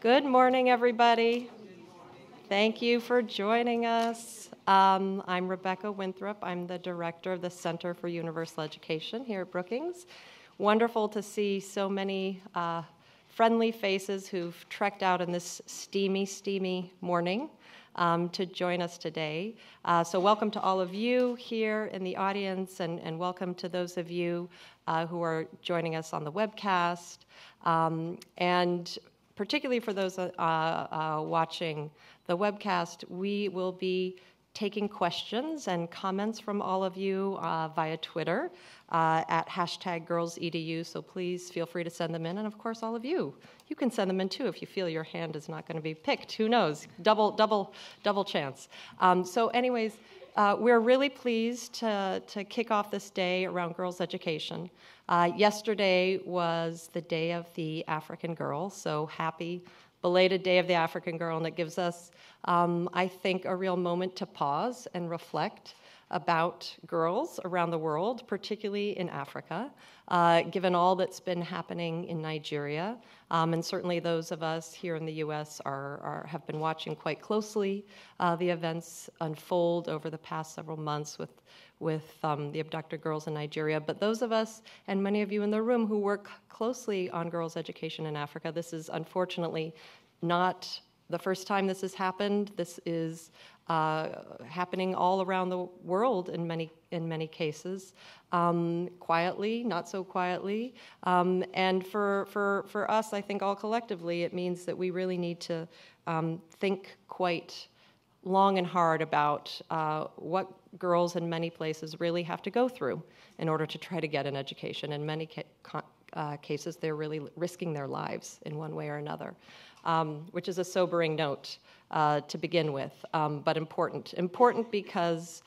Good morning, everybody. Thank you for joining us. I'm Rebecca Winthrop. I'm the director of the Center for Universal Education here at Brookings. Wonderful to see so many friendly faces who've trekked out in this steamy morning to join us today. So welcome to all of you here in the audience, and welcome to those of you who are joining us on the webcast. And particularly for those watching the webcast, we will be taking questions and comments from all of you via Twitter at #GirlsEDU, so please feel free to send them in. And of course, all of you can send them in too if you feel your hand is not going to be picked. Who knows? Double chance. So anyways, we're really pleased to kick off this day around girls' education. Yesterday was the Day of the African Girl, so happy belated Day of the African Girl, and it gives us, I think, a real moment to pause and reflect about girls around the world, particularly in Africa, given all that's been happening in Nigeria. And certainly those of us here in the U.S. have been watching quite closely the events unfold over the past several months with the abducted girls in Nigeria. But those of us, and many of you in the room who work closely on girls' education in Africa, this is unfortunately not the first time this has happened. This is happening all around the world in many cases, quietly, not so quietly. And for us, I think all collectively, it means that we really need to think quite long and hard about what girls in many places really have to go through in order to try to get an education. In many cases, they're really risking their lives in one way or another, which is a sobering note to begin with, but important. Important because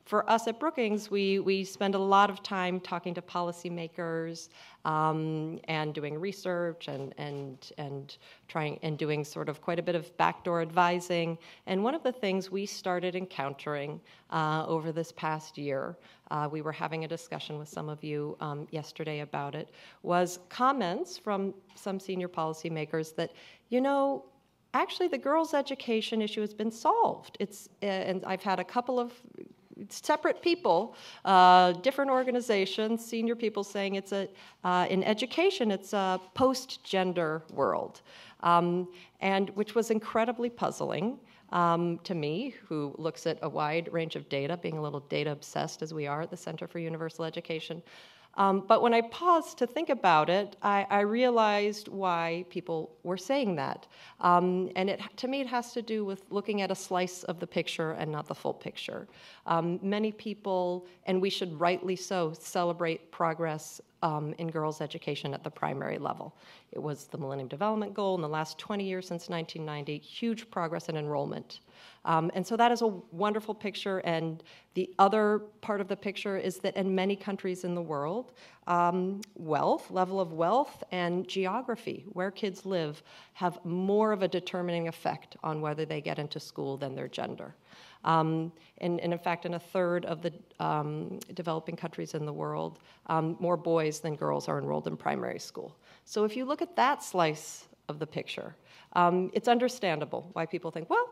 for us at Brookings, we spend a lot of time talking to policymakers and doing research and trying and doing sort of quite a bit of backdoor advising. And one of the things we started encountering over this past year, we were having a discussion with some of you yesterday about it, was comments from some senior policymakers that, actually the girls' education issue has been solved. And I've had a couple of separate people, different organizations, senior people saying in education, it's a post-gender world, and which was incredibly puzzling to me, who looks at a wide range of data, being a little data obsessed as we are at the Center for Universal Education. But when I paused to think about it, I realized why people were saying that. And to me, it has to do with looking at a slice of the picture and not the full picture. Many people, and we should rightly so, celebrate progress in girls' education at the primary level. It was the Millennium Development Goal in the last 20 years since 1990, huge progress in enrollment. And so that is a wonderful picture, and the other part of the picture is that in many countries in the world, level of wealth and geography, where kids live, have more of a determining effect on whether they get into school than their gender. And in fact, in a third of the developing countries in the world, more boys than girls are enrolled in primary school. So if you look at that slice of the picture, it's understandable why people think, well,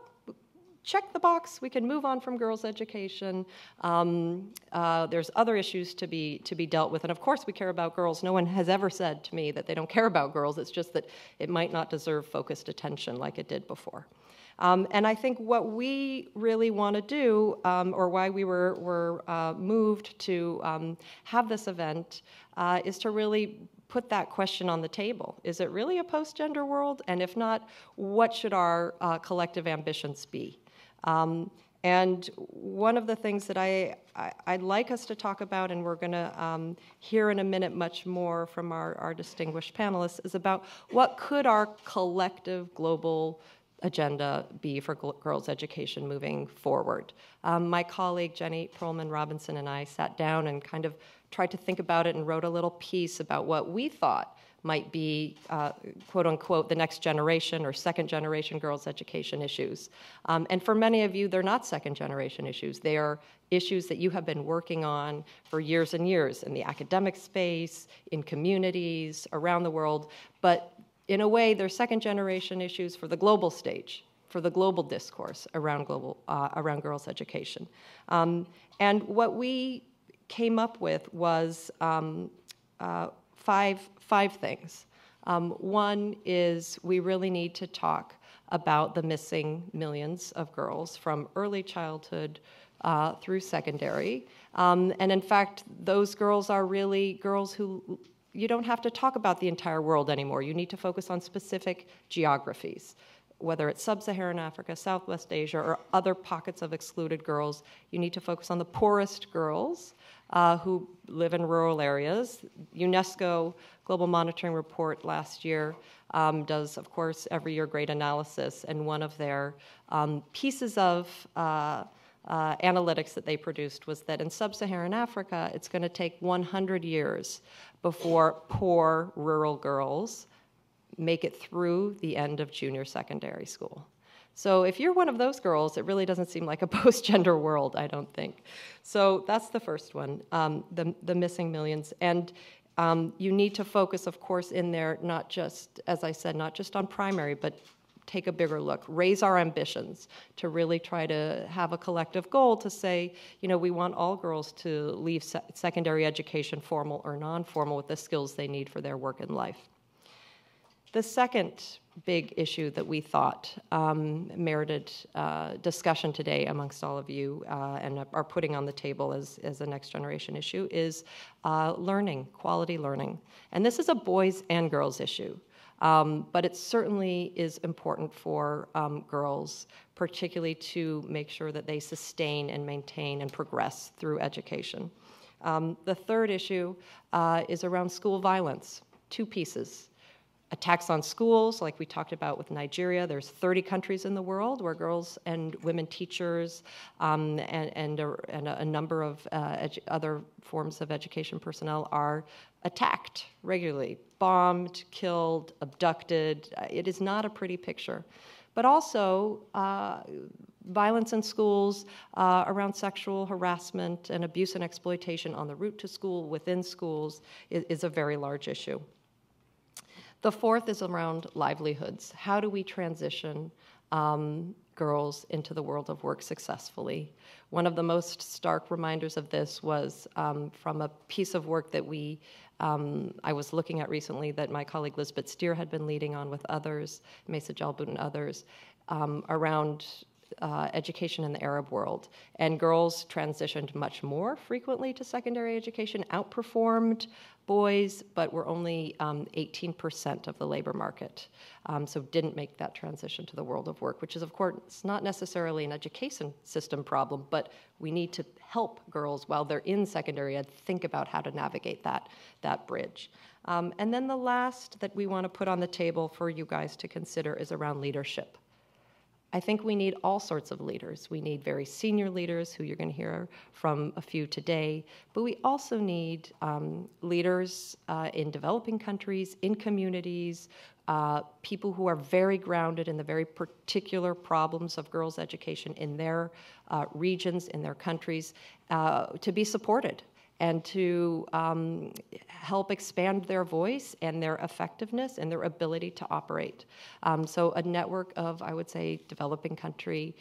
check the box, we can move on from girls' education. There's other issues to be dealt with, and of course we care about girls. No one has ever said to me that they don't care about girls. It's just that it might not deserve focused attention like it did before. And I think what we really want to do, or why we were moved to have this event, is to really put that question on the table. Is it really a post-gender world? And if not, what should our collective ambitions be? And one of the things that I'd like us to talk about, and we're going to hear in a minute much more from our distinguished panelists, is about what could our collective global agenda be for girls' education moving forward. My colleague Jenny Perlman Robinson and I sat down and kind of tried to think about it and wrote a little piece about what we thought might be, quote unquote, the next generation or second generation girls' education issues. And for many of you, they're not second generation issues. They are issues that you have been working on for years and years in the academic space, in communities, around the world. But in a way, they're second-generation issues for the global stage, for the global discourse around around girls' education. And what we came up with was five things. One is we really need to talk about the missing millions of girls from early childhood through secondary. And in fact, those girls are really girls who you don't have to talk about the entire world anymore. You need to focus on specific geographies, whether it's sub-Saharan Africa, Southwest Asia, or other pockets of excluded girls. You need to focus on the poorest girls who live in rural areas. UNESCO Global Monitoring Report last year does, of course, every year great analysis, and one of their pieces of analytics that they produced was that in sub-Saharan Africa, it's going to take 100 years before poor rural girls make it through the end of junior secondary school. So if you're one of those girls, it really doesn't seem like a post-gender world, I don't think. So that's the first one, the missing millions. And you need to focus, of course, in there, not just, as I said, not just on primary, but take a bigger look, raise our ambitions to really try to have a collective goal to say, we want all girls to leave secondary education, formal or non-formal, with the skills they need for their work in life. The second big issue that we thought merited discussion today amongst all of you and are putting on the table as a next generation issue is learning, quality learning. And this is a boys and girls issue. But it certainly is important for girls, particularly to make sure that they sustain and maintain and progress through education. The third issue is around school violence, two pieces. Attacks on schools, like we talked about with Nigeria. There's 30 countries in the world where girls and women teachers and a number of other forms of education personnel are attacked regularly, bombed, killed, abducted. It is not a pretty picture. But also, violence in schools around sexual harassment and abuse and exploitation on the route to school, within schools, is a very large issue. The fourth is around livelihoods. How do we transition girls into the world of work successfully? One of the most stark reminders of this was from a piece of work that I was looking at recently that my colleague Lisbeth Steer had been leading on with others, Mesa Jalbout and others, around education in the Arab world. And girls transitioned much more frequently to secondary education, outperformed boys, but were only 18% of the labor market. So didn't make that transition to the world of work, which is, of course, not necessarily an education system problem, but we need to help girls while they're in secondary ed think about how to navigate that bridge. And then the last that we want to put on the table for you guys to consider is around leadership. I think we need all sorts of leaders. We need very senior leaders, who you're going to hear from a few today, but we also need leaders in developing countries, in communities, people who are very grounded in the very particular problems of girls' education in their regions, in their countries, to be supported and to help expand their voice and their effectiveness and their ability to operate. So a network of, I would say, developing country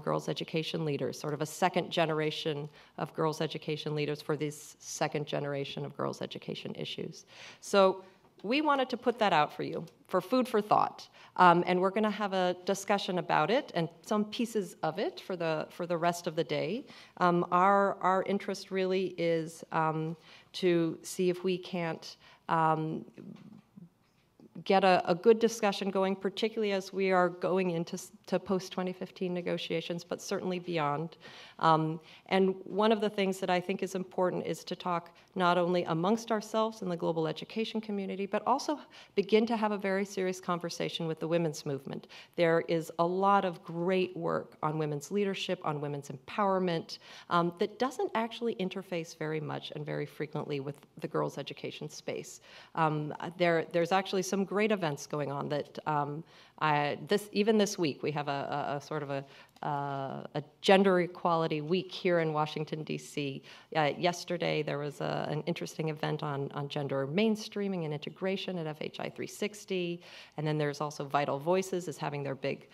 girls' education leaders, sort of a second generation of girls' education leaders for this second generation of girls' education issues. So we wanted to put that out for you, for food for thought. And we're going to have a discussion about it and some pieces of it for the rest of the day. Our interest really is to see if we can't get a good discussion going, particularly as we are going into post-2015 negotiations, but certainly beyond. And one of the things that I think is important is to talk not only amongst ourselves in the global education community, but also begin to have a very serious conversation with the women's movement. There is a lot of great work on women's leadership, on women's empowerment, that doesn't actually interface very much and very frequently with the girls' education space. There's actually some great events going on that Even this week, we have a sort of a gender equality week here in Washington, D.C. Yesterday, there was an interesting event on gender mainstreaming and integration at FHI 360. And then there's also Vital Voices is having their big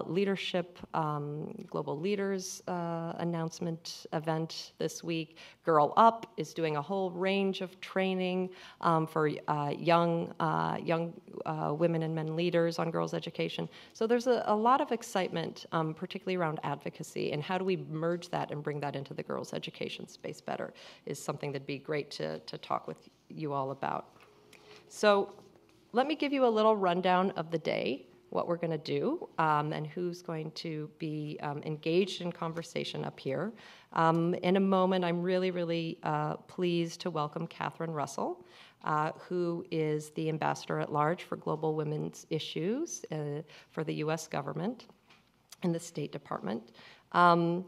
leadership, global leaders announcement event this week. Girl Up is doing a whole range of training for young women and men leaders on girls' education. So there's a lot of excitement, particularly around advocacy, and how do we merge that and bring that into the girls' education space better is something that'd be great to talk with you all about. So let me give you a little rundown of the day, what we're going to do, and who's going to be engaged in conversation up here. In a moment, I'm really, really pleased to welcome Catherine Russell, who is the Ambassador at Large for Global Women's Issues for the U.S. government and the State Department. And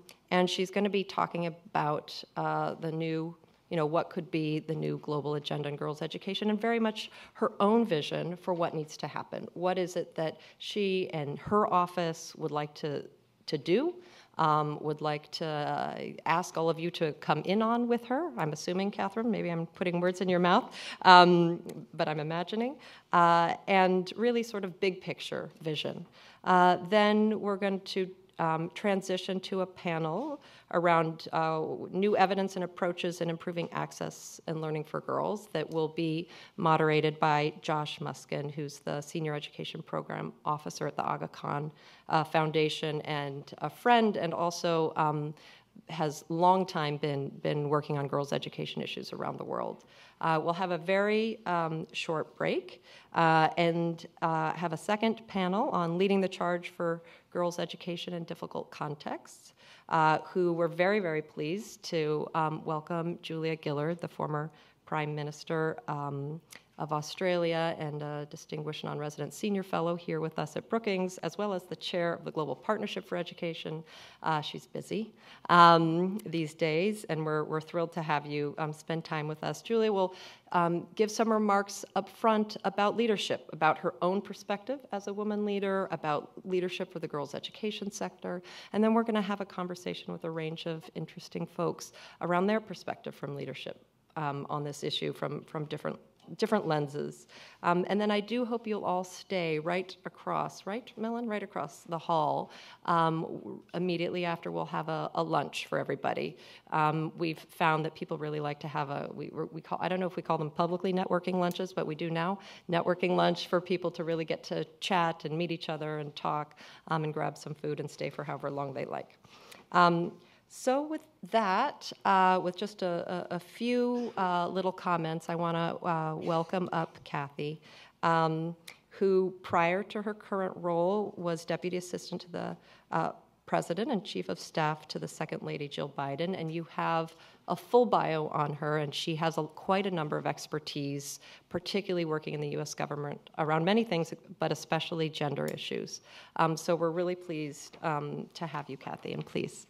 she's going to be talking about the new, what could be the new global agenda in girls' education, and very much her own vision for what needs to happen. What is it that she and her office would like to do, would like to ask all of you to come in on with her? I'm assuming, Catherine, maybe I'm putting words in your mouth, but I'm imagining, and really sort of big picture vision. Then we're going to transition to a panel around new evidence and approaches in improving access and learning for girls that will be moderated by Josh Muskin, who's the Senior Education Program Officer at the Aga Khan Foundation and a friend, and also has long time been working on girls' education issues around the world. We'll have a very short break and have a second panel on leading the charge for girls' education in difficult contexts, who we're very, very pleased to welcome Julia Gillard, the former Prime Minister of Australia and a distinguished non-resident senior fellow here with us at Brookings, as well as the chair of the Global Partnership for Education. She's busy these days, and we're thrilled to have you spend time with us. Julia will give some remarks up front about leadership, about her own perspective as a woman leader, about leadership for the girls' education sector, and then we're going to have a conversation with a range of interesting folks around their perspective from leadership on this issue from different lenses. And then I do hope you'll all stay right across the hall. Immediately after, we'll have a lunch for everybody. We've found that people really like to have I don't know if we call them publicly networking lunches, but we do now, networking lunch for people to really get to chat and meet each other and talk and grab some food and stay for however long they like. So with that, with just a few little comments, I want to welcome up Kathy, who prior to her current role was Deputy Assistant to the President and Chief of Staff to the Second Lady Jill Biden, and you have a full bio on her, and she has quite a number of expertise, particularly working in the U.S. government around many things, but especially gender issues. So we're really pleased to have you, Kathy, and please.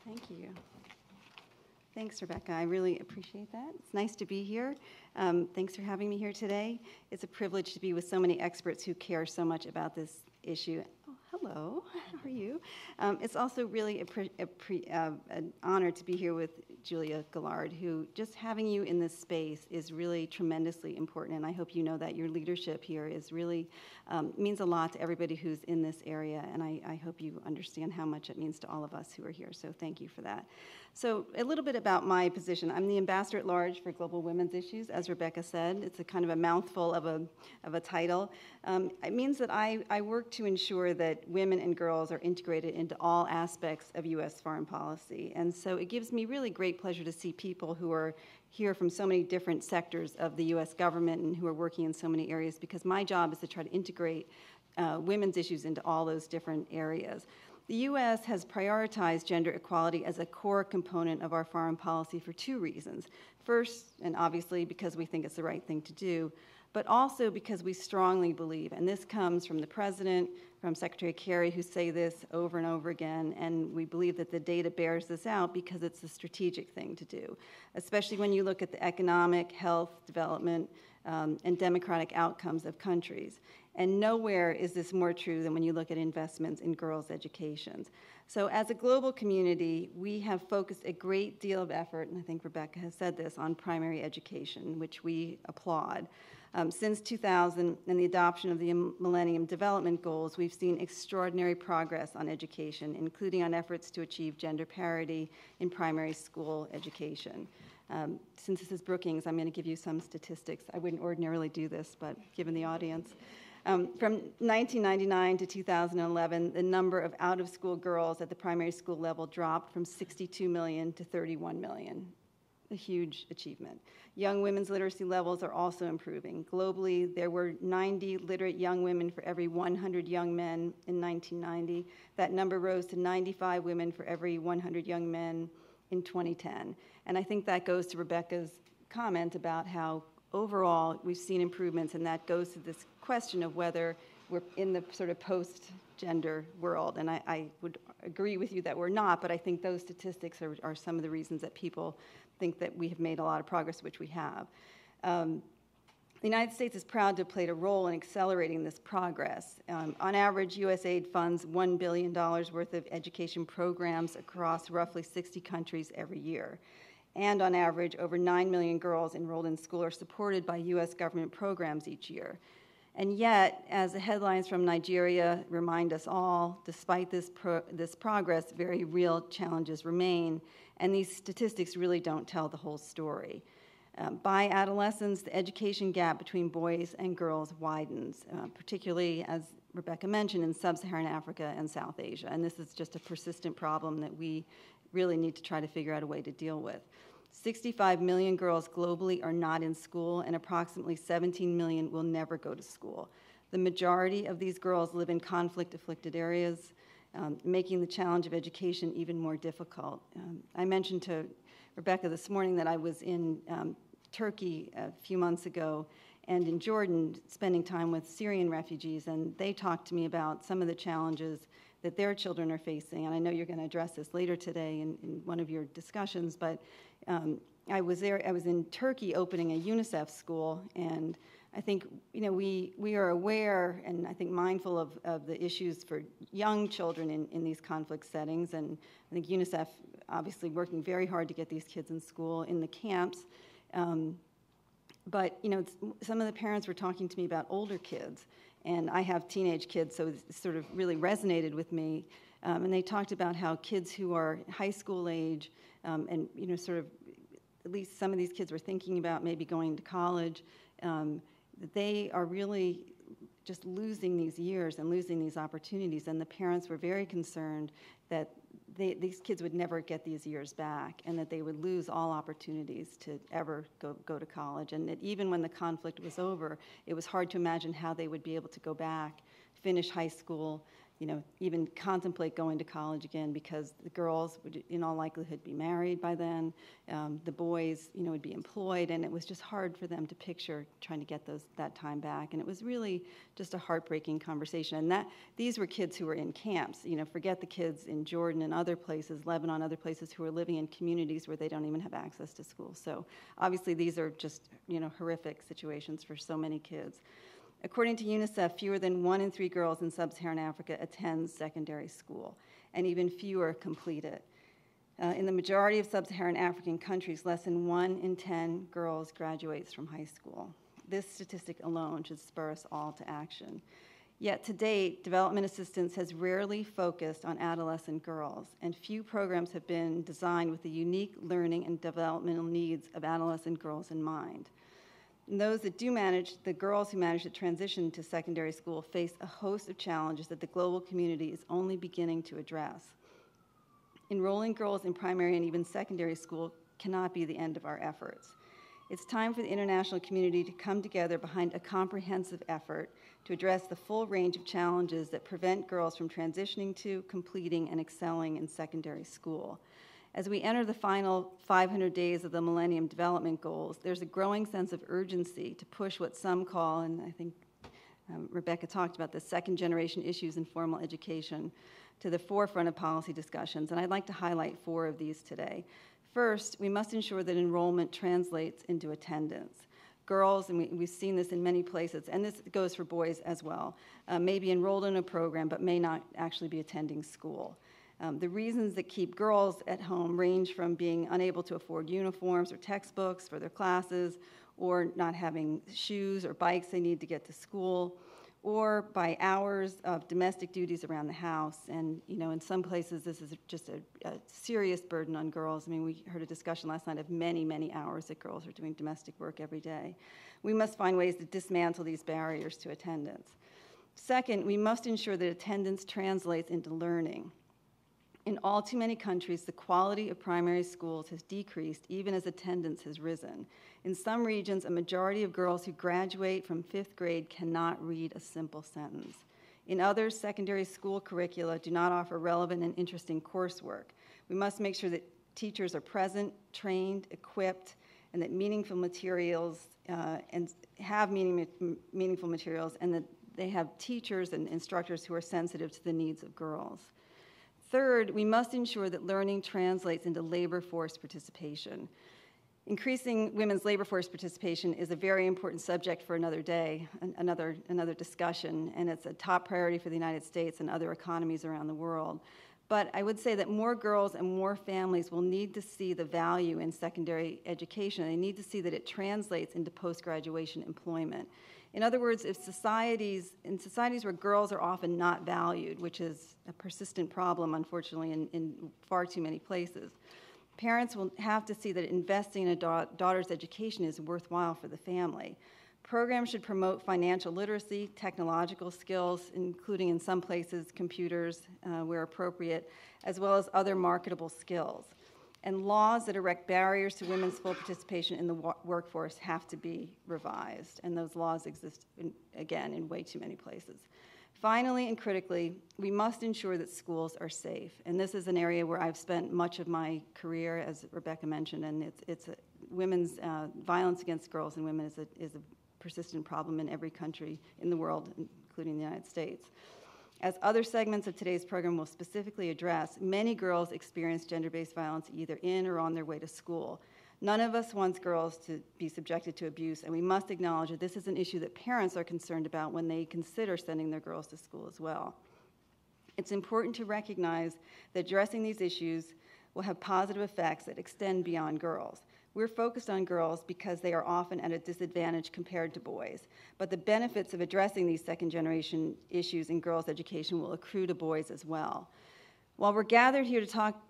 Thank you. Thanks, Rebecca. I really appreciate that. It's nice to be here. Thanks for having me here today. It's a privilege to be with so many experts who care so much about this issue. Oh, hello. How are you? It's also really an honor to be here with Julia Gillard, who just having you in this space is really tremendously important, and I hope you know that your leadership here is really means a lot to everybody who's in this area, and I hope you understand how much it means to all of us who are here, so thank you for that. So a little bit about my position. I'm the Ambassador at Large for Global Women's Issues, as Rebecca said. It's a kind of a mouthful of a title. It means that I work to ensure that women and girls are integrated into all aspects of U.S. foreign policy. And so it gives me really great pleasure to see people who are here from so many different sectors of the U.S. government and who are working in so many areas, because my job is to try to integrate women's issues into all those different areas. The U.S. has prioritized gender equality as a core component of our foreign policy for two reasons. First, and obviously because we think it's the right thing to do, but also because we strongly believe, and this comes from the President, from Secretary Kerry, who say this over and over again, and we believe that the data bears this out because it's a strategic thing to do, especially when you look at the economic, health, development, and democratic outcomes of countries. And nowhere is this more true than when you look at investments in girls' educations. So as a global community, we have focused a great deal of effort, and I think Rebecca has said this, on primary education, which we applaud. Since 2000 and the adoption of the Millennium Development Goals, we've seen extraordinary progress on education, including on efforts to achieve gender parity in primary school education. Since this is Brookings, I'm going to give you some statistics. I wouldn't ordinarily do this, but given the audience. From 1999 to 2011, the number of out-of-school girls at the primary school level dropped from 62 million to 31 million. A huge achievement. Young women's literacy levels are also improving. Globally, there were 90 literate young women for every 100 young men in 1990. That number rose to 95 women for every 100 young men in 2010. And I think that goes to Rebecca's comment about how overall we've seen improvements, and that goes to this question of whether we're in the sort of post-gender world. And I would agree with you that we're not, but I think those statistics are some of the reasons that people think that we have made a lot of progress, which we have. The United States is proud to have played a role in accelerating this progress. On average, USAID funds $1 billion worth of education programs across roughly 60 countries every year. And on average, over 9 million girls enrolled in school are supported by U.S. government programs each year. And yet, as the headlines from Nigeria remind us all, despite this progress, very real challenges remain, and these statistics really don't tell the whole story. By adolescence, the education gap between boys and girls widens, particularly, as Rebecca mentioned, in sub-Saharan Africa and South Asia. And this is just a persistent problem that we really need to try to figure out a way to deal with. 65 million girls globally are not in school, and approximately 17 million will never go to school. The majority of these girls live in conflict-afflicted areas, making the challenge of education even more difficult. I mentioned to Rebecca this morning that I was in Turkey a few months ago and in Jordan spending time with Syrian refugees, and they talked to me about some of the challenges that their children are facing. And I know you're going to address this later today in one of your discussions, but I was in Turkey opening a UNICEF school, and I think we are aware and I think mindful of the issues for young children in these conflict settings, and I think UNICEF obviously working very hard to get these kids in school in the camps. But some of the parents were talking to me about older kids, and I have teenage kids, so it sort of really resonated with me. And they talked about how kids who are high school age, and sort of at least some of these kids were thinking about maybe going to college, that they are really just losing these years and losing these opportunities. And the parents were very concerned that these kids would never get these years back, and that they would lose all opportunities to ever go to college. And that even when the conflict was over, it was hard to imagine how they would be able to go back, finish high school, even contemplate going to college again, because the girls would in all likelihood be married by then, the boys would be employed, and it was just hard for them to picture trying to get that time back. And it was really just a heartbreaking conversation. And these were kids who were in camps. Forget the kids in Jordan and other places, Lebanon, other places, who are living in communities where they don't even have access to school. So obviously these are just horrific situations for so many kids. According to UNICEF, fewer than 1 in 3 girls in sub-Saharan Africa attend secondary school, and even fewer complete it. In the majority of sub-Saharan African countries, less than 1 in 10 girls graduates from high school. This statistic alone should spur us all to action. Yet to date, development assistance has rarely focused on adolescent girls, and few programs have been designed with the unique learning and developmental needs of adolescent girls in mind. And those that do manage, the girls who manage to transition to secondary school, face a host of challenges that the global community is only beginning to address. Enrolling girls in primary and even secondary school cannot be the end of our efforts. It's time for the international community to come together behind a comprehensive effort to address the full range of challenges that prevent girls from transitioning to, completing, and excelling in secondary school. As we enter the final 500 days of the Millennium Development Goals, there's a growing sense of urgency to push what some call, and I think Rebecca talked about, the second-generation issues in formal education to the forefront of policy discussions, and I'd like to highlight 4 of these today. First, we must ensure that enrollment translates into attendance. Girls, and we've seen this in many places, and this goes for boys as well, may be enrolled in a program but may not actually be attending school. The reasons that keep girls at home range from being unable to afford uniforms or textbooks for their classes, or not having shoes or bikes they need to get to school, or by hours of domestic duties around the house. And, in some places, this is just a serious burden on girls. I mean, we heard a discussion last night of many, many hours that girls are doing domestic work every day. We must find ways to dismantle these barriers to attendance. Second, we must ensure that attendance translates into learning. In all too many countries, the quality of primary schools has decreased even as attendance has risen. In some regions, a majority of girls who graduate from 5th grade cannot read a simple sentence. In others, secondary school curricula do not offer relevant and interesting coursework. We must make sure that teachers are present, trained, equipped, and that meaningful materials meaningful materials, and that they have teachers and instructors who are sensitive to the needs of girls. Third, we must ensure that learning translates into labor force participation. Increasing women's labor force participation is a very important subject for another day, another discussion, and it's a top priority for the United States and other economies around the world. But I would say that more girls and more families will need to see the value in secondary education. They need to see that it translates into post-graduation employment. In other words, in societies where girls are often not valued, which is a persistent problem, unfortunately, in far too many places, parents will have to see that investing in a daughter's education is worthwhile for the family. Programs should promote financial literacy, technological skills, including in some places computers where appropriate, as well as other marketable skills. And laws that erect barriers to women's full participation in the workforce have to be revised, and those laws exist, again, in way too many places. Finally and critically, we must ensure that schools are safe, and this is an area where I've spent much of my career, as Rebecca mentioned, and women's violence against girls and women is a persistent problem in every country in the world, including the United States. As other segments of today's program will specifically address, many girls experience gender-based violence either in or on their way to school. None of us wants girls to be subjected to abuse, and we must acknowledge that this is an issue that parents are concerned about when they consider sending their girls to school as well. It's important to recognize that addressing these issues will have positive effects that extend beyond girls. We're focused on girls because they are often at a disadvantage compared to boys, but the benefits of addressing these second-generation issues in girls' education will accrue to boys as well. While we're gathered here to talk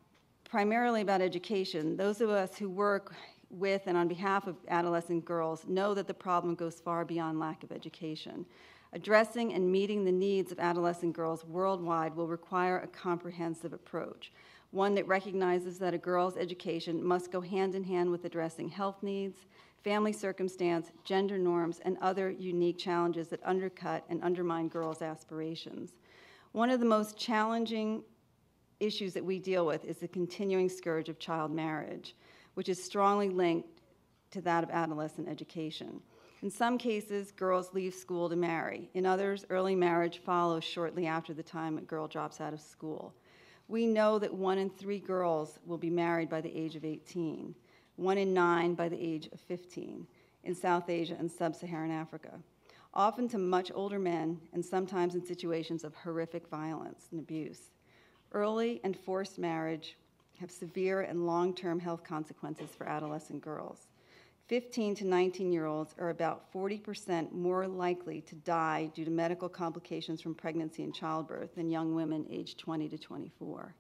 primarily about education, those of us who work with and on behalf of adolescent girls know that the problem goes far beyond lack of education. Addressing and meeting the needs of adolescent girls worldwide will require a comprehensive approach, one that recognizes that a girl's education must go hand in hand with addressing health needs, family circumstance, gender norms, and other unique challenges that undercut and undermine girls' aspirations. One of the most challenging issues that we deal with is the continuing scourge of child marriage, which is strongly linked to that of adolescent education. In some cases, girls leave school to marry. In others, early marriage follows shortly after the time a girl drops out of school. We know that 1 in 3 girls will be married by the age of 18, 1 in 9 by the age of 15 in South Asia and sub-Saharan Africa, often to much older men and sometimes in situations of horrific violence and abuse. Early and forced marriage have severe and long-term health consequences for adolescent girls. 15 to 19-year-olds are about 40% more likely to die due to medical complications from pregnancy and childbirth than young women aged 20 to 24.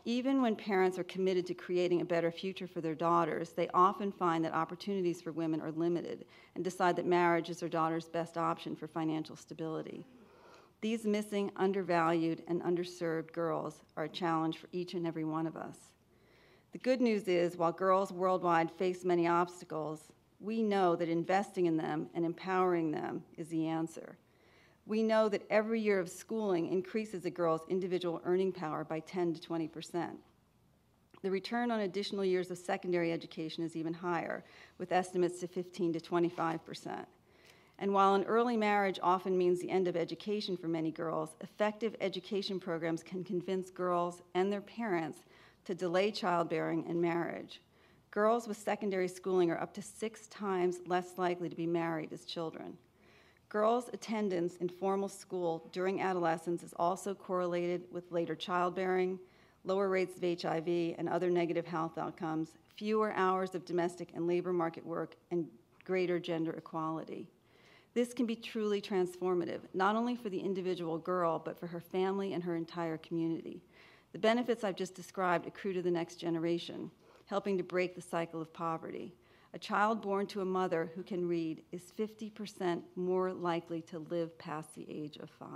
Even when parents are committed to creating a better future for their daughters, they often find that opportunities for women are limited and decide that marriage is their daughter's best option for financial stability. These missing, undervalued, and underserved girls are a challenge for each and every one of us. The good news is, while girls worldwide face many obstacles, we know that investing in them and empowering them is the answer. We know that every year of schooling increases a girl's individual earning power by 10 to 20%. The return on additional years of secondary education is even higher, with estimates to 15 to 25%. And while an early marriage often means the end of education for many girls, effective education programs can convince girls and their parents to delay childbearing and marriage. Girls with secondary schooling are up to 6 times less likely to be married as children. Girls' attendance in formal school during adolescence is also correlated with later childbearing, lower rates of HIV and other negative health outcomes, fewer hours of domestic and labor market work, and greater gender equality. This can be truly transformative, not only for the individual girl, but for her family and her entire community. The benefits I've just described accrue to the next generation, helping to break the cycle of poverty. A child born to a mother who can read is 50% more likely to live past the age of 5.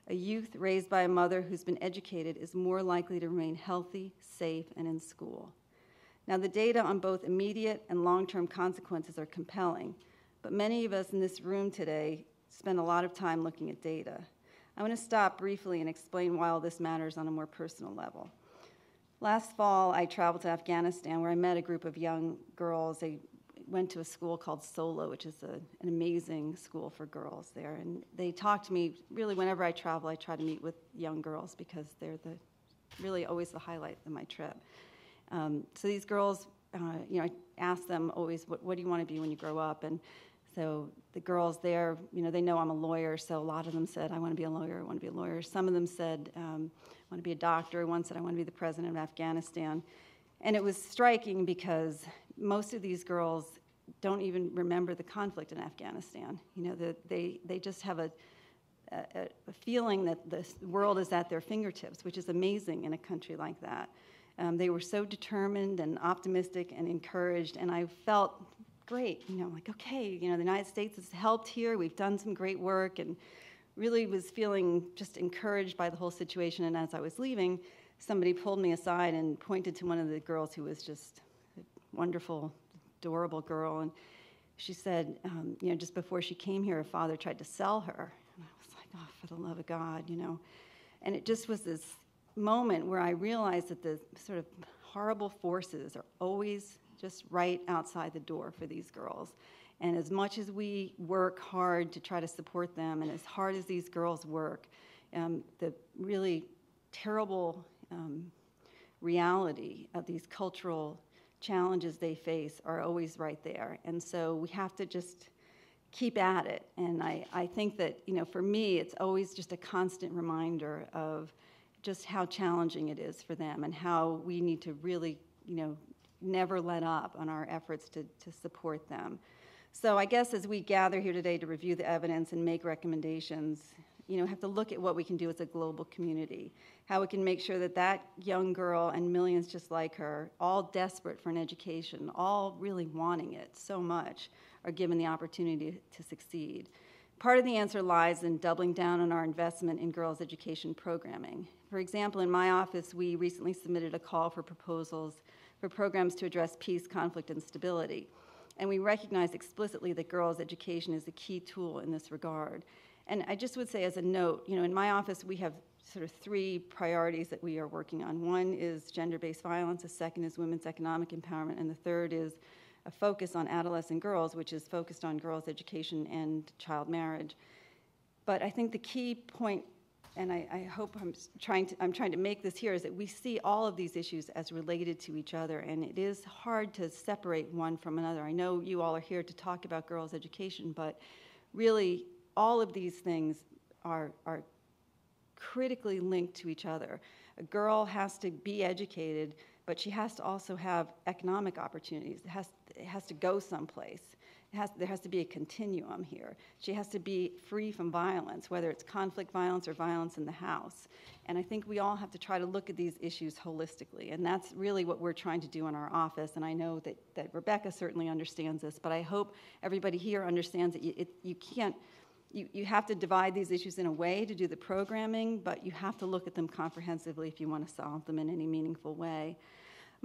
A youth raised by a mother who's been educated is more likely to remain healthy, safe, and in school. Now, the data on both immediate and long-term consequences are compelling, but many of us in this room today spend a lot of time looking at data. I want to stop briefly and explain why all this matters on a more personal level. Last fall, I traveled to Afghanistan where I met a group of young girls. They went to a school called SOLA, which is an amazing school for girls there. And they talked to me, really whenever I travel, I try to meet with young girls because they're really always the highlight of my trip. So these girls, I ask them always, what do you want to be when you grow up? And so the girls there, they know I'm a lawyer, so a lot of them said, I want to be a lawyer, I want to be a lawyer. Some of them said, I want to be a doctor. One said, I want to be the president of Afghanistan. And it was striking because most of these girls don't even remember the conflict in Afghanistan. They just have a feeling that the world is at their fingertips, which is amazing in a country like that. They were so determined and optimistic and encouraged, and I felt great, like, okay, the United States has helped here, we've done some great work, and really was feeling just encouraged by the whole situation. And as I was leaving, somebody pulled me aside and pointed to one of the girls who was just a wonderful, adorable girl, and she said, just before she came here, her father tried to sell her. And I was like, oh, for the love of God, And it just was this moment where I realized that the sort of horrible forces are always just right outside the door for these girls. And as much as we work hard to try to support them, and as hard as these girls work, the really terrible reality of these cultural challenges they face are always right there. And so we have to just keep at it. And I think that, for me, it's always just a constant reminder of just how challenging it is for them and how we need to really, never let up on our efforts to support them. So I guess as we gather here today to review the evidence and make recommendations, have to look at what we can do as a global community, how we can make sure that that young girl and millions just like her, all desperate for an education, all really wanting it so much, are given the opportunity to succeed. Part of the answer lies in doubling down on our investment in girls' education programming. For example, in my office, we recently submitted a call for proposals for programs to address peace, conflict, and stability. And we recognize explicitly that girls' education is a key tool in this regard. And I just would say as a note, in my office we have sort of 3 priorities that we are working on. One is gender-based violence, the second is women's economic empowerment, and the third is a focus on adolescent girls, which is focused on girls' education and child marriage. But I think the key point, and I hope I'm trying to make this here, is that we see all of these issues as related to each other, and it is hard to separate one from another. I know you all are here to talk about girls' education, but really all of these things are critically linked to each other. A girl has to be educated, but she has to also have economic opportunities. It has to go someplace. There has to be a continuum here. She has to be free from violence, whether it's conflict violence or violence in the house. And I think we all have to try to look at these issues holistically, and that's really what we're trying to do in our office. And I know that Rebecca certainly understands this, but I hope everybody here understands that you have to divide these issues in a way to do the programming, but you have to look at them comprehensively if you want to solve them in any meaningful way.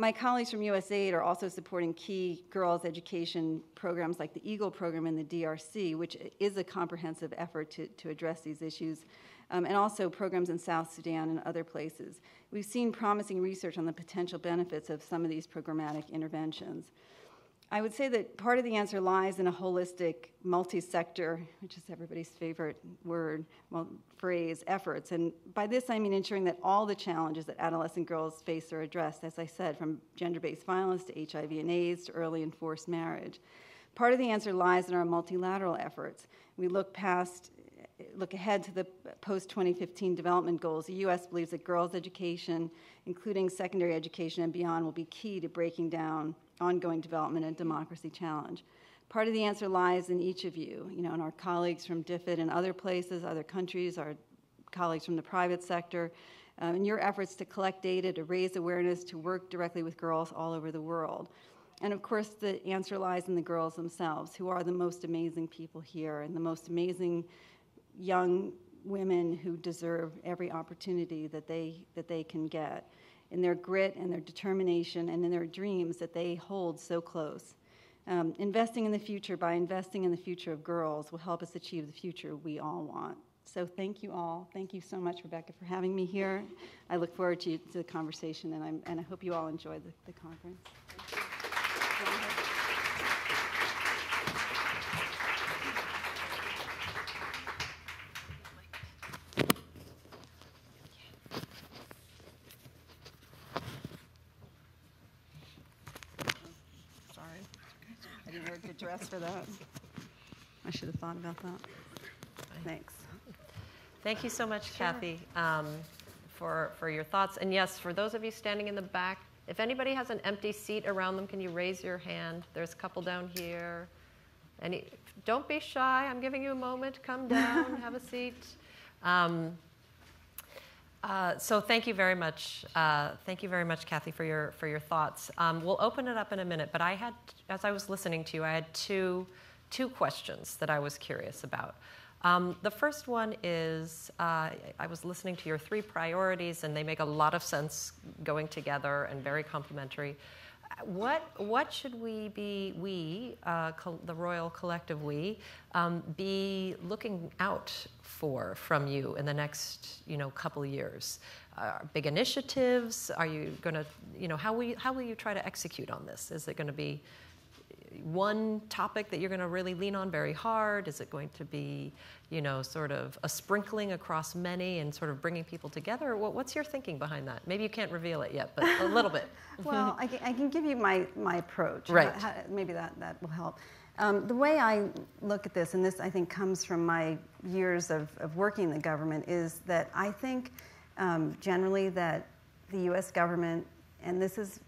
My colleagues from USAID are also supporting key girls' education programs like the EAGLE program in the DRC, which is a comprehensive effort to address these issues, and also programs in South Sudan and other places. We've seen promising research on the potential benefits of some of these programmatic interventions. I would say that part of the answer lies in a holistic, multi-sector, which is everybody's favorite word, phrase, efforts. And by this, I mean ensuring that all the challenges that adolescent girls face are addressed, as I said, from gender-based violence to HIV and AIDS to early and forced marriage. Part of the answer lies in our multilateral efforts. We look ahead to the post-2015 development goals. The U.S. believes that girls' education, including secondary education and beyond, will be key to breaking down ongoing development and democracy challenge. Part of the answer lies in each of you, and our colleagues from DFID and other places, other countries, our colleagues from the private sector, and your efforts to collect data, to raise awareness, to work directly with girls all over the world. And of course, the answer lies in the girls themselves, who are the most amazing people here and the most amazing young women who deserve every opportunity that they can get, in their grit and their determination and in their dreams that they hold so close. Investing in the future by investing in the future of girls will help us achieve the future we all want. So thank you all. Thank you so much, Rebecca, for having me here. I look forward to the conversation, and I hope you all enjoy the conference. I didn't wear a good dress for that. I should have thought about that. Thanks. Thank you so much, Kathy, for your thoughts. And yes, for those of you standing in the back, if anybody has an empty seat around them, can you raise your hand? There's a couple down here. Don't be shy. I'm giving you a moment. Come down, have a seat. So thank you very much. Thank you very much, Kathy, for your thoughts. We'll open it up in a minute, but as I was listening to you, I had two questions that I was curious about. The first one is, I was listening to your 3 priorities, and they make a lot of sense going together and very complementary. What should we, the Royal Collective be looking out for from you in the next, couple of years? Big initiatives? Are you going to, how will you try to execute on this? Is it going to be one topic that you're going to really lean on very hard? Is it going to be, sort of a sprinkling across many and sort of bringing people together? What's your thinking behind that? Maybe you can't reveal it yet, but a little bit. Well, I can give you my approach. Right. Maybe that will help. The way I look at this, and this I think comes from my years of working in the government, is that I think generally that the U.S. government, and this is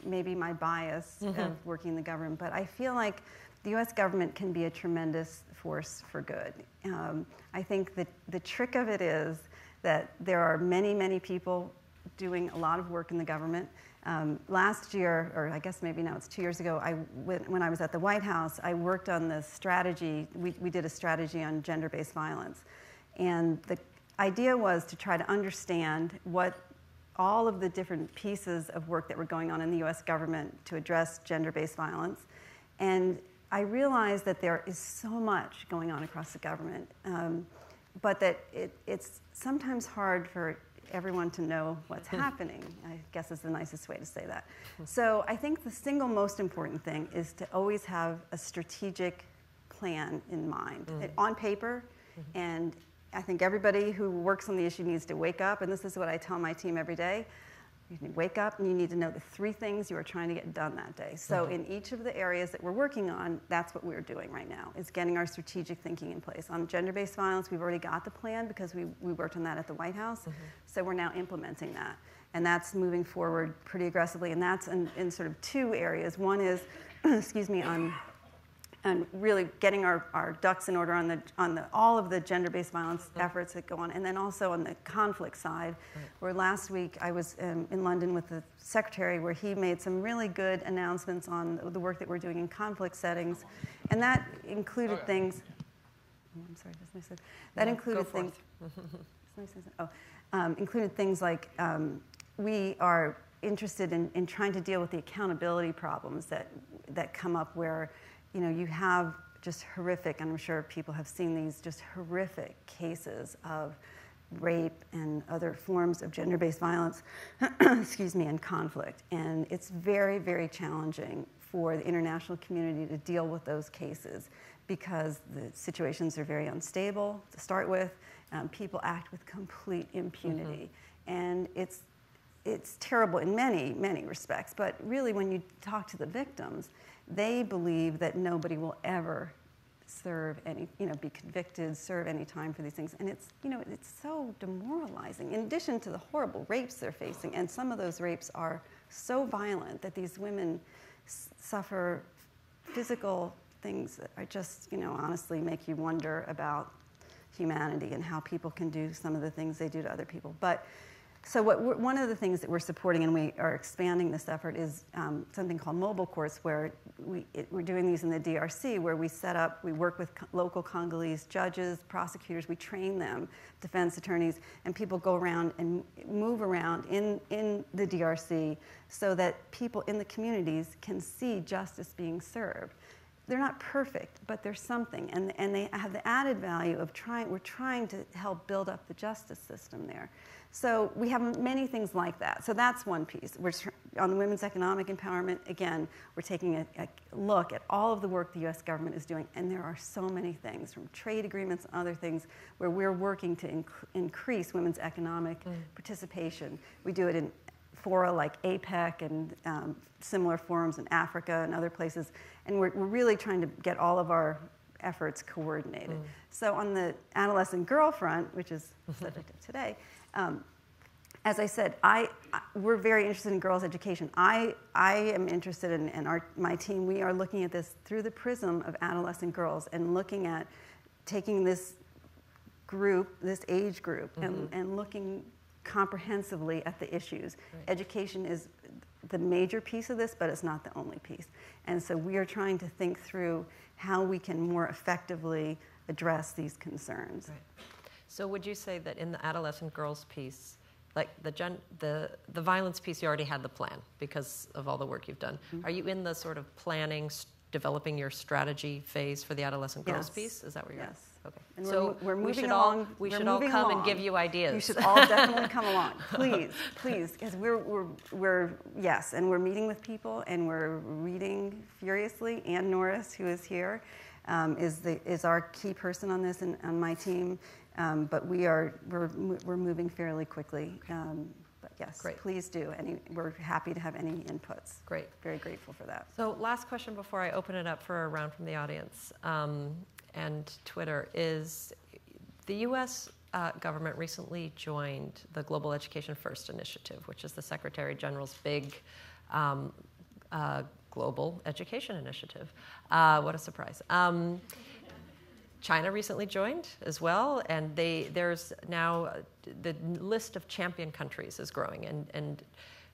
maybe my bias of working in the government, but I feel like the U.S. government can be a tremendous force for good. I think that the trick of it is that there are many, many people doing a lot of work in the government. Last year, or I guess maybe now it's 2 years ago, when I was at the White House, I worked on the strategy. We did a strategy on gender-based violence. And the idea was to try to understand what all of the different pieces of work that were going on in the U.S. government to address gender-based violence. And I realized that there is so much going on across the government, but that it's sometimes hard for everyone to know what's happening, I guess is the nicest way to say that. So I think the single most important thing is to always have a strategic plan in mind, on paper, and I think everybody who works on the issue needs to wake up, and this is what I tell my team every day. You need to wake up and you need to know the 3 things you are trying to get done that day. So in each of the areas that we're working on, that's what we're doing right now, is getting our strategic thinking in place. On gender-based violence, we've already got the plan because we worked on that at the White House. So we're now implementing that. And that's moving forward pretty aggressively. And that's in sort of 2 areas. One is, excuse me, on really getting our ducks in order on all of the gender-based violence efforts that go on, and then also on the conflict side, where last week I was in London with the Secretary, where he made some really good announcements on the work that we're doing in conflict settings, and that included things. I'm sorry, that's nice. That included things. Included things like we are interested in trying to deal with the accountability problems that come up where, you have just horrific, and I'm sure people have seen these, just horrific cases of rape and other forms of gender-based violence, excuse me, and conflict. And it's very, very challenging for the international community to deal with those cases because the situations are very unstable to start with. People act with complete impunity. And it's terrible in many, many respects. But really, when you talk to the victims, they believe that nobody will ever serve any, be convicted, serve any time for these things. And it's, it's so demoralizing. In addition to the horrible rapes they're facing, and some of those rapes are so violent that these women suffer physical things that are just, honestly make you wonder about humanity and how people can do some of the things they do to other people. But so one of the things that we're supporting, and we are expanding this effort, is something called mobile courts, where we're doing these in the DRC, where we work with local Congolese judges, prosecutors, we train them, defense attorneys, and people go around and move around in the DRC so that people in the communities can see justice being served. They're not perfect, but there's something, and they have the added value of we're trying to help build up the justice system there. So we have many things like that. So that's one piece. On women's economic empowerment, again, we're taking a look at all of the work the U.S. government is doing, and there are so many things, from trade agreements and other things, where we're working to increase women's economic participation. We do it in fora like APEC and similar forums in Africa and other places, and we're really trying to get all of our efforts coordinated. So on the adolescent girl front, which is the subject of today, as I said, we're very interested in girls' education. I am interested in, and my team, we are looking at this through the prism of adolescent girls and looking at taking this age group, and looking comprehensively at the issues. Right. Education is the major piece of this, but it's not the only piece. And so we are trying to think through how we can more effectively address these concerns. Right. So would you say that in the adolescent girls piece, like the violence piece, you already had the plan because of all the work you've done. Are you in the sort of planning, developing your strategy phase for the adolescent girls piece? Is that where you're at? Okay. And so we're moving along. We should all come and give you ideas. You should all definitely come along, please, because and we're meeting with people, and we're reading furiously. Ann Norris, who is here, is our key person on this and on my team. But we're moving fairly quickly. But yes, great. Please do. We're happy to have any inputs. Great. Very grateful for that. So last question before I open it up for a round from the audience and Twitter is, the U.S. Government recently joined the Global Education First initiative, which is the Secretary General's big global education initiative. What a surprise. China recently joined as well, and there's now the list of champion countries is growing, and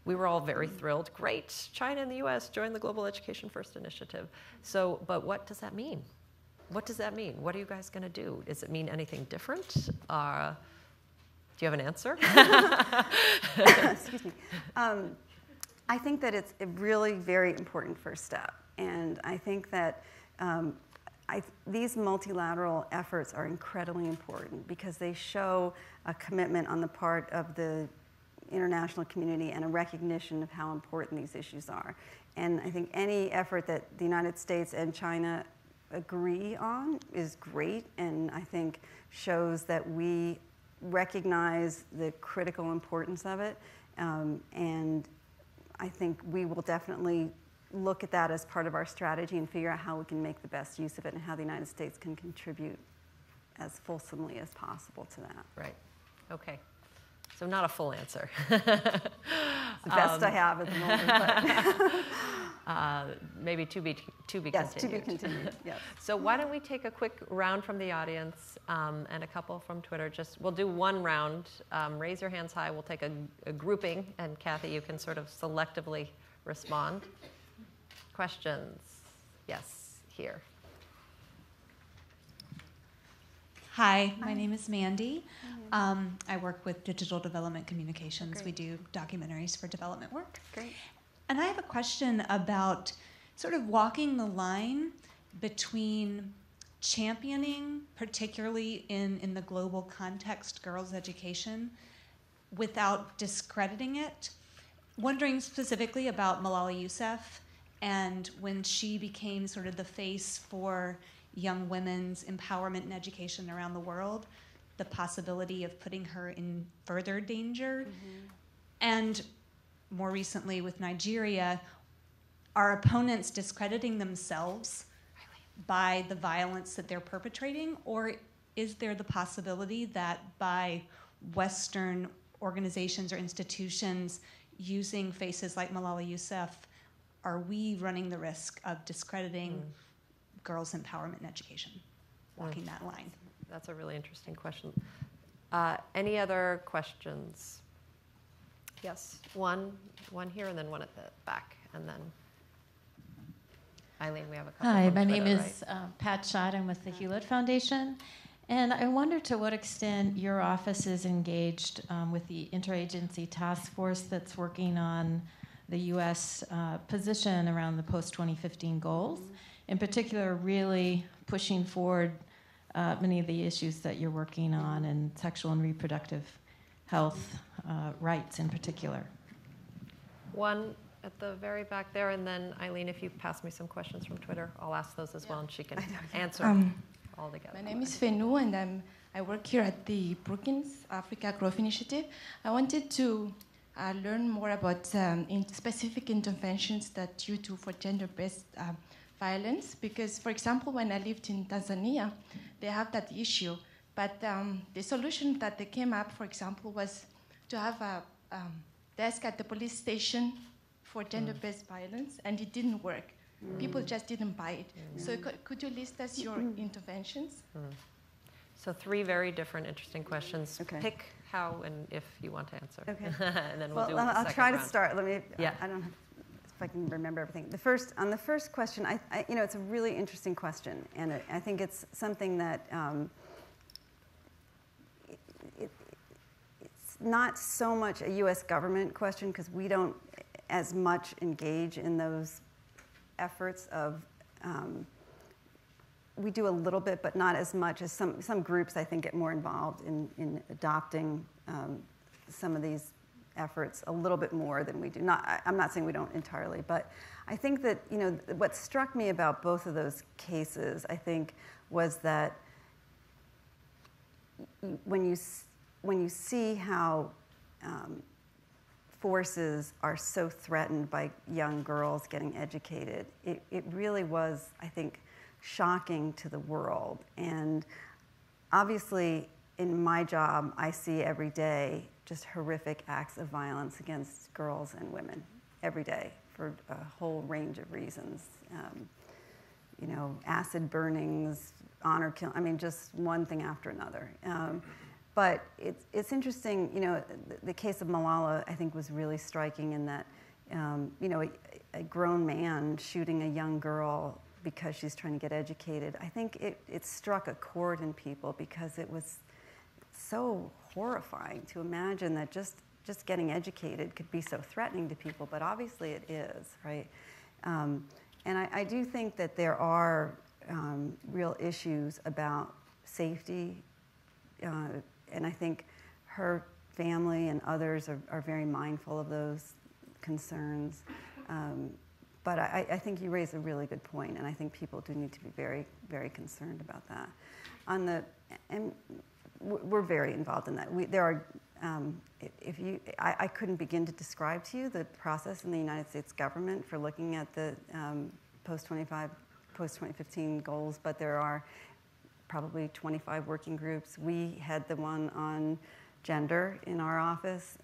we were all very thrilled. Great, China and the U.S. joined the Global Education First initiative. So, but what does that mean? What does that mean? What are you guys going to do? Does it mean anything different? Do you have an answer? Excuse me. I think that it's a really very important first step, and I think that these multilateral efforts are incredibly important because they show a commitment on the part of the international community and a recognition of how important these issues are. And I think any effort that the United States and China agree on is great, and I think shows that we recognize the critical importance of it. And I think we will definitely look at that as part of our strategy and figure out how we can make the best use of it and how the United States can contribute as fulsomely as possible to that. Right. Okay. So not a full answer. It's the best I have at the moment. But maybe to be continued. Yes, to be continued. Yes. So why don't we take a quick round from the audience and a couple from Twitter. We'll do one round. Raise your hands high. We'll take a grouping, and Kathy, you can sort of selectively respond. Questions? Yes, here. Hi, my name is Mandy. I work with Digital Development Communications. Great. We do documentaries for development work. Great. And I have a question about sort of walking the line between championing, particularly in the global context, girls' education, without discrediting it. Wondering specifically about Malala Yousafzai and when she became sort of the face for young women's empowerment and education around the world, the possibility of putting her in further danger. And more recently with Nigeria, are opponents discrediting themselves by the violence that they're perpetrating, or is there the possibility that by Western organizations or institutions using faces like Malala Yousafzai, are we running the risk of discrediting girls' empowerment and education, walking that line? That's a really interesting question. Any other questions? Yes, one here and then one at the back, and then Eileen, we have a couple. Hi, from my Twitter, name right? is Pat Schott. I'm with the Hewlett Foundation. And I wonder to what extent your office is engaged with the interagency task force that's working on the U.S. Position around the post-2015 goals, in particular really pushing forward many of the issues that you're working on and sexual and reproductive health rights in particular. One at the very back there, and then Eileen, if you pass me some questions from Twitter, I'll ask those as well, and she can answer all together. My name is Fenu, and I work here at the Brookings Africa Growth Initiative. I wanted to learn more about specific interventions that you do for gender-based violence, because, for example, when I lived in Tanzania, they have that issue, but the solution that they came up, for example, was to have a desk at the police station for gender-based violence, and it didn't work. People just didn't buy it. So could you list us your interventions? So 3 very different, interesting questions. Okay. Pick how and if you want to answer. Okay. And then we'll Well, do the I'll second try round. to start. Let me. Yeah. I don't know if I can remember everything. On the first question, it's a really interesting question, and I think it's something that it's not so much a U.S. government question because we don't as much engage in those efforts of. We do a little bit, but not as much as some groups, I think, get more involved in adopting some of these efforts a little bit more than we do. I'm not saying we don't entirely, but I think that, what struck me about both of those cases, I think, was that when you see how forces are so threatened by young girls getting educated, it really was, I think, shocking to the world. And obviously, in my job, I see every day just horrific acts of violence against girls and women every day for a whole range of reasons. Acid burnings, honor kill. I mean, just one thing after another. But it's interesting. The case of Malala, I think, was really striking in that, a grown man shooting a young girl because she's trying to get educated. I think it struck a chord in people because it was so horrifying to imagine that just getting educated could be so threatening to people, but obviously it is, right? And I do think that there are real issues about safety, and I think her family and others are very mindful of those concerns. But I think you raise a really good point, and I think people do need to be very, very concerned about that. And we're very involved in that. I couldn't begin to describe to you the process in the United States government for looking at the post-2015 goals, but there are probably 25 working groups. We had the one on gender in our office,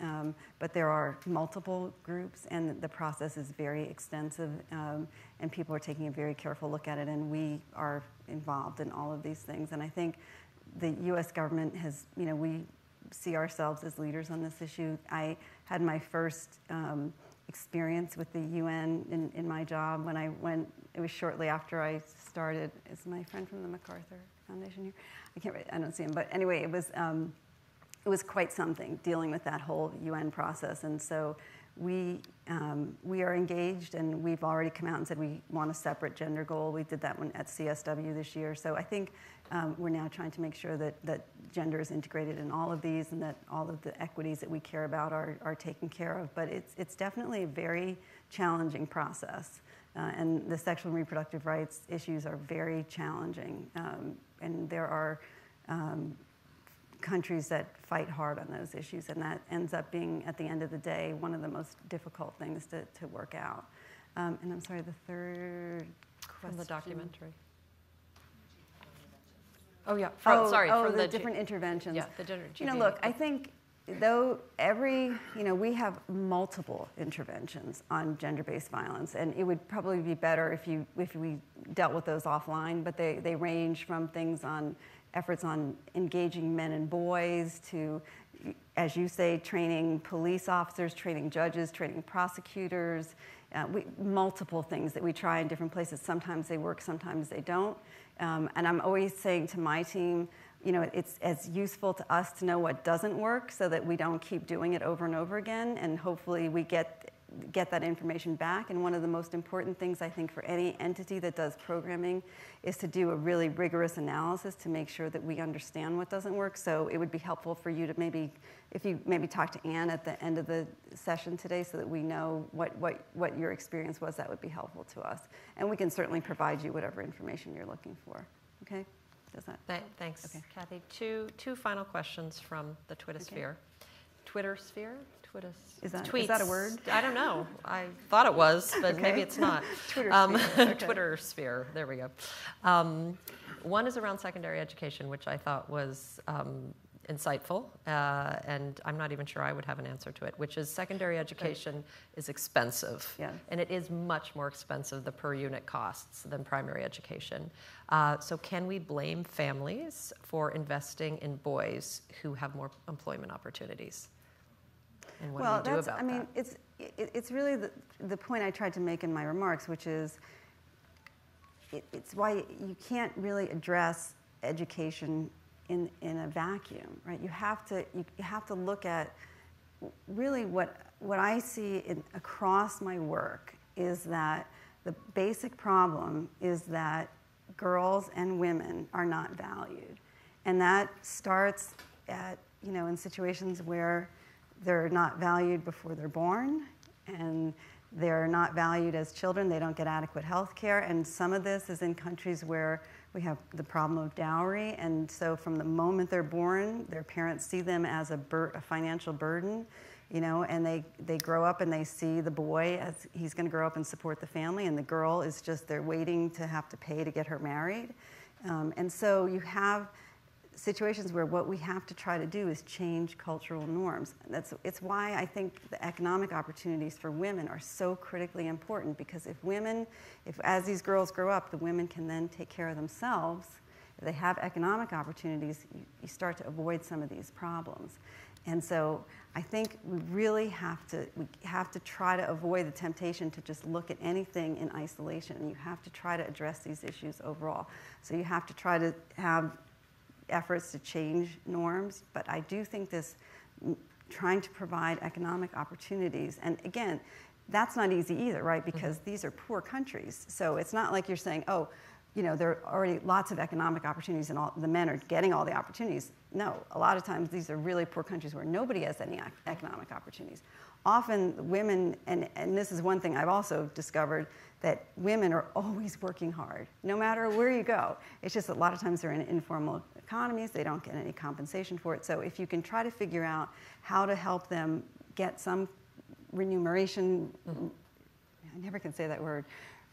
but there are multiple groups, and the process is very extensive, and people are taking a very careful look at it, and we are involved in all of these things. And I think the U.S. government has, we see ourselves as leaders on this issue. I had my first experience with the UN in my job. When I went, it was shortly after I started. Is my friend from the MacArthur Foundation here? I don't see him, but anyway, it was quite something dealing with that whole UN process. And so we are engaged, and we've already come out and said we want a separate gender goal. We did that one at CSW this year. So I think we're now trying to make sure that gender is integrated in all of these, and that all of the equities that we care about are taken care of. But it's definitely a very challenging process. And the sexual and reproductive rights issues are very challenging. And there are countries that fight hard on those issues, and that ends up being, at the end of the day, one of the most difficult things to work out. And I'm sorry, the third question. From the documentary. Oh, yeah. From the different interventions. Yeah, the gender. Look, I think we have multiple interventions on gender-based violence, and it would probably be better if we dealt with those offline, but they range from things on efforts on engaging men and boys to, as you say, training police officers, training judges, training prosecutors, multiple things that we try in different places. Sometimes they work, sometimes they don't. And I'm always saying to my team, it's as useful to us to know what doesn't work so that we don't keep doing it over and over again, and hopefully we get that information back. And one of the most important things, I think, for any entity that does programming is to do a really rigorous analysis to make sure that we understand what doesn't work. So it would be helpful for you to if you talk to Anne at the end of the session today so that we know what your experience was. That would be helpful to us. And we can certainly provide you whatever information you're looking for. Okay? Does that? Thanks, Okay. Kathy. Two final questions from the Twittersphere. Twittersphere? Is that a word? I don't know. I thought it was, but Okay. maybe it's not. Twittersphere. Okay. Twittersphere. There we go. One is around secondary education, which I thought was insightful, and I'm not even sure I would have an answer to it, which is secondary education is expensive. Yeah. And it is much more expensive, the per unit costs, than primary education. So can we blame families for investing in boys who have more employment opportunities? And what do we do about that? It's really the point I tried to make in my remarks, which is it's why you can't really address education in a vacuum, right? You have to look at really what I see across my work is that the basic problem is that girls and women are not valued, and that starts at in situations where they're not valued before they're born, and they're not valued as children. They don't get adequate health care, and some of this is in countries where we have the problem of dowry, and so from the moment they're born, their parents see them as a financial burden, and they grow up and they see the boy as he's going to grow up and support the family, and the girl is just, they're waiting to have to pay to get her married. And so you have situations where what we have to try to do is change cultural norms. It's why I think the economic opportunities for women are so critically important, because if as these girls grow up, the women can then take care of themselves. If they have economic opportunities, you start to avoid some of these problems. And so I think we really have to try to avoid the temptation to just look at anything in isolation. And you have to try to address these issues overall. So you have to try to have efforts to change norms, but I do think this trying to provide economic opportunities, and again, that's not easy either, right? Because these are poor countries. So it's not like you're saying, there are already lots of economic opportunities and all the men are getting all the opportunities. No, a lot of times these are really poor countries where nobody has any economic opportunities. Often women, and this is one thing I've also discovered, that women are always working hard, no matter where you go. It's just that a lot of times they're in informal economies, they don't get any compensation for it. So if you can try to figure out how to help them get some remuneration, I never can say that word,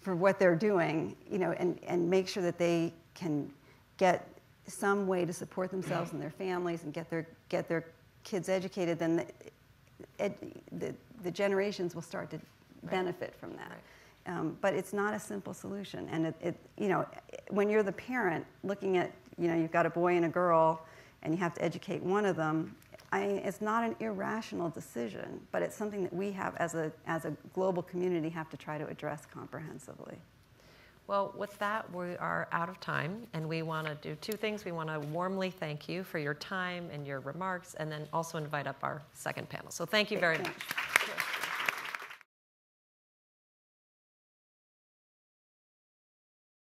for what they're doing, and make sure that they can get some way to support themselves and their families and get their kids educated, then the generations will start to benefit from that. Right. But it's not a simple solution. And when you're the parent looking at, you've got a boy and a girl and you have to educate one of them, it's not an irrational decision, but it's something that we have as a global community have to try to address comprehensively. Well, with that, we are out of time, and we want to do two things. We want to warmly thank you for your time and your remarks, and then also invite up our second panel. So thank you very much.